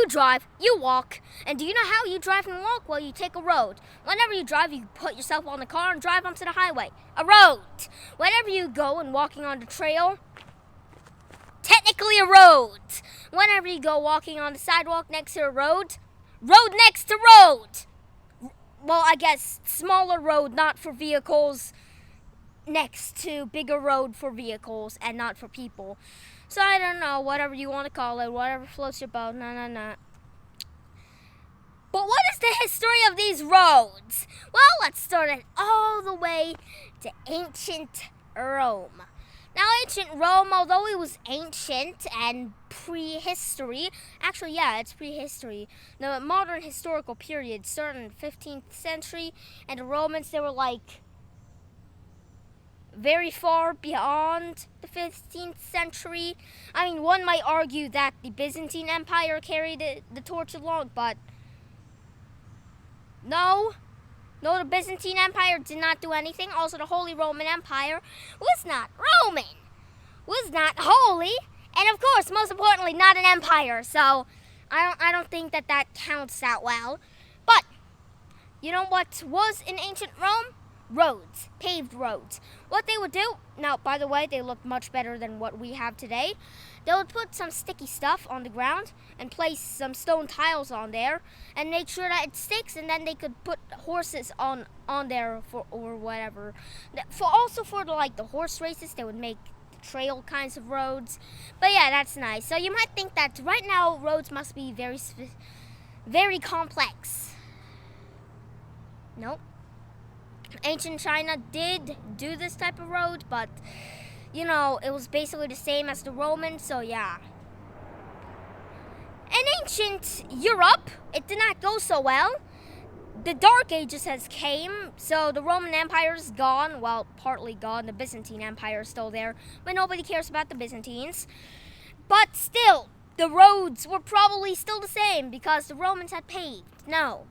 drive, you walk. And do you know how you drive and walk? Well, you take a road. Whenever you drive, you put yourself on the car and drive onto the highway. A road. Whenever you go and walking on the trail, technically a road. Whenever you go walking on the sidewalk next to a road next to road. Well, I guess smaller road, not for vehicles, next to bigger road for vehicles and not for people. So I don't know, whatever you want to call it, whatever floats your boat, nah. But what is the history of these roads? Well, let's start it all the way to ancient Rome. Now, ancient Rome, although it was ancient and prehistory, actually, yeah, it's prehistory. The modern historical period started in the 15th century, and the Romans, they were like very far beyond the 15th century. I mean, one might argue that the Byzantine Empire carried the torch along, but no, the Byzantine Empire did not do anything. Also, the Holy Roman Empire was not Roman, was not holy, and of course, most importantly, not an empire. So, I don't think that counts that well. But you know what was in ancient Rome? Roads, paved roads. What they would do, now by the way, they look much better than what we have today. They would put some sticky stuff on the ground and place some stone tiles on there and make sure that it sticks, and then they could put horses on there for or whatever. For the horse races, they would make trail kinds of roads. But yeah, that's nice. So you might think that right now roads must be very complex. Nope. Ancient China did do this type of road, but it was basically the same as the Romans, so yeah. In ancient Europe, it did not go so well. The Dark Ages has came, so the Roman Empire is gone. Well, partly gone. The Byzantine Empire is still there, but nobody cares about the Byzantines. But still, the roads were probably still the same because the Romans had paved. No.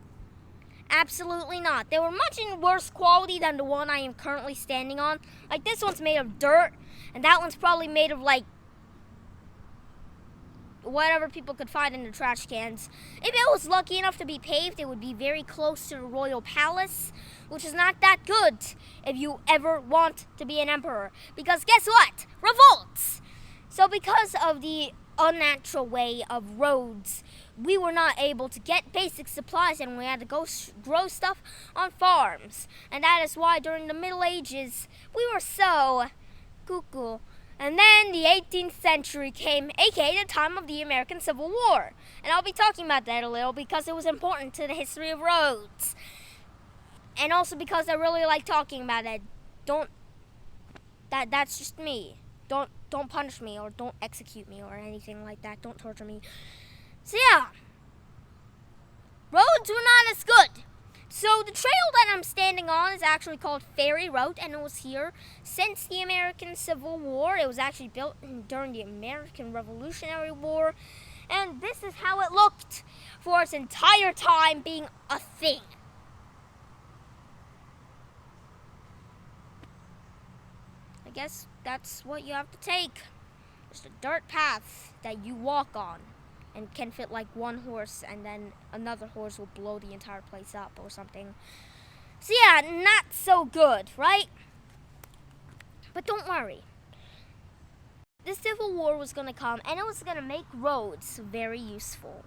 Absolutely not. They were much in worse quality than the one I am currently standing on. Like, this one's made of dirt, and that one's probably made of, whatever people could find in the trash cans. If it was lucky enough to be paved, it would be very close to the royal palace, which is not that good if you ever want to be an emperor. Because guess what? Revolts! So because of the unnatural way of roads, we were not able to get basic supplies, and we had to go grow stuff on farms. And that is why during the Middle Ages, we were so cuckoo. And then the 18th century came, aka the time of the American Civil War. And I'll be talking about that a little because it was important to the history of roads. And also because I really like talking about it. That's just me. Don't punish me or don't execute me or anything like that. Don't torture me. So yeah, roads were not as good. So the trail that I'm standing on is actually called Ferry Road, and it was here since the American Civil War. It was actually built during the American Revolutionary War, and this is how it looked for its entire time being a thing. I guess that's what you have to take. Just a dirt path that you walk on and can fit like one horse, and then another horse will blow the entire place up or something. So yeah, not so good, right? But don't worry. The Civil War was going to come, and it was going to make roads very useful.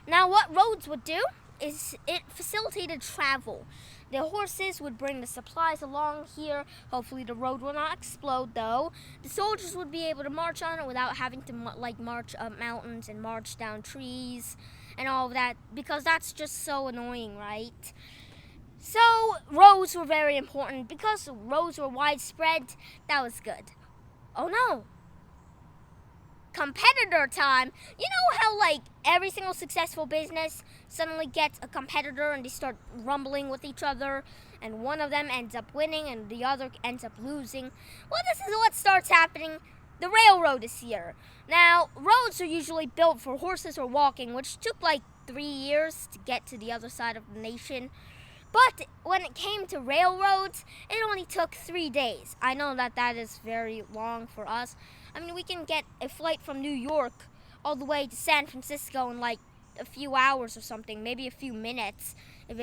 Now, what roads would do is it facilitated travel. The horses would bring the supplies along here. Hopefully the road will not explode, though. The soldiers would be able to march on it without having to march up mountains and march down trees and all of that, because that's just so annoying, right? So roads were very important. Because roads were widespread, that was good. Oh no! Competitor time. You know how every single successful business suddenly gets a competitor and they start rumbling with each other, and one of them ends up winning and the other ends up losing? Well, this is what starts happening. The railroad is here. Now, roads are usually built for horses or walking, which took 3 years to get to the other side of the nation. But when it came to railroads, it only took 3 days. I know that is very long for us. I mean, we can get a flight from New York all the way to San Francisco in a few hours or something, maybe a few minutes if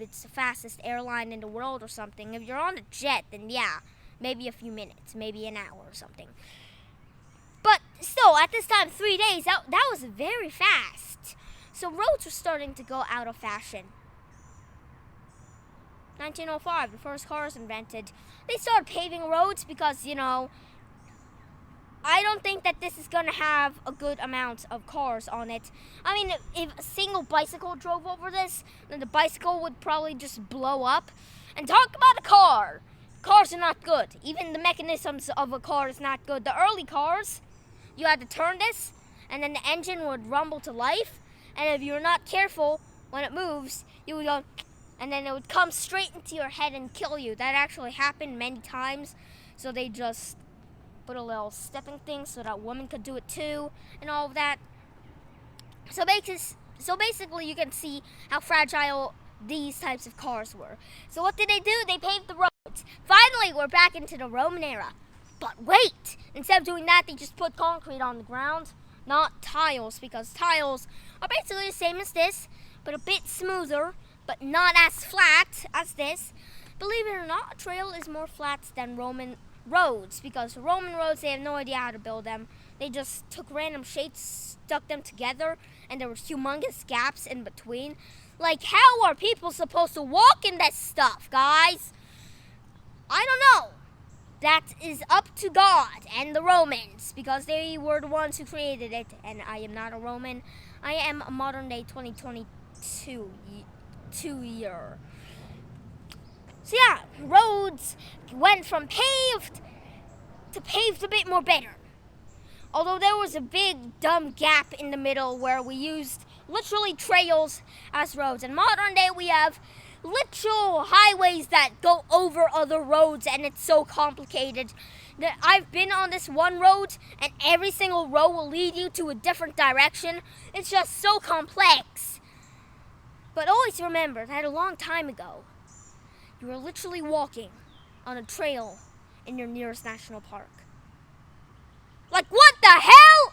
it's the fastest airline in the world or something. If you're on a jet, then yeah, maybe a few minutes, maybe an hour or something. But still, at this time, 3 days, that was very fast. So roads were starting to go out of fashion. 1905, the first cars invented. They started paving roads because, I don't think that this is going to have a good amount of cars on it. I mean, if a single bicycle drove over this, then the bicycle would probably just blow up. And talk about a car. Cars are not good. Even the mechanisms of a car is not good. The early cars, you had to turn this, and then the engine would rumble to life. And if you're not careful when it moves, you would go, and then it would come straight into your head and kill you. That actually happened many times. So they just put a little stepping thing so that women could do it too, and all of that. So basically, you can see how fragile these types of cars were. So what did they do? They paved the roads. Finally, we're back into the Roman era. But wait! Instead of doing that, they just put concrete on the ground, not tiles, because tiles are basically the same as this, but a bit smoother, but not as flat as this. Believe it or not, a trail is more flat than Roman roads, because Roman roads, they have no idea how to build them. They just took random shapes, stuck them together, and there were humongous gaps in between. Like, how are people supposed to walk in this stuff, guys? I don't know. That is up to God and the Romans, because they were the ones who created it, and I am not a Roman. I am a modern day 2022 year. So yeah, roads went from paved to paved a bit more better. Although there was a big dumb gap in the middle where we used literally trails as roads. In modern day, we have literal highways that go over other roads, and it's so complicated that I've been on this one road and every single road will lead you to a different direction. It's just so complex. But always remember that a long time ago, you were literally walking on a trail in your nearest national park. Like, what the hell?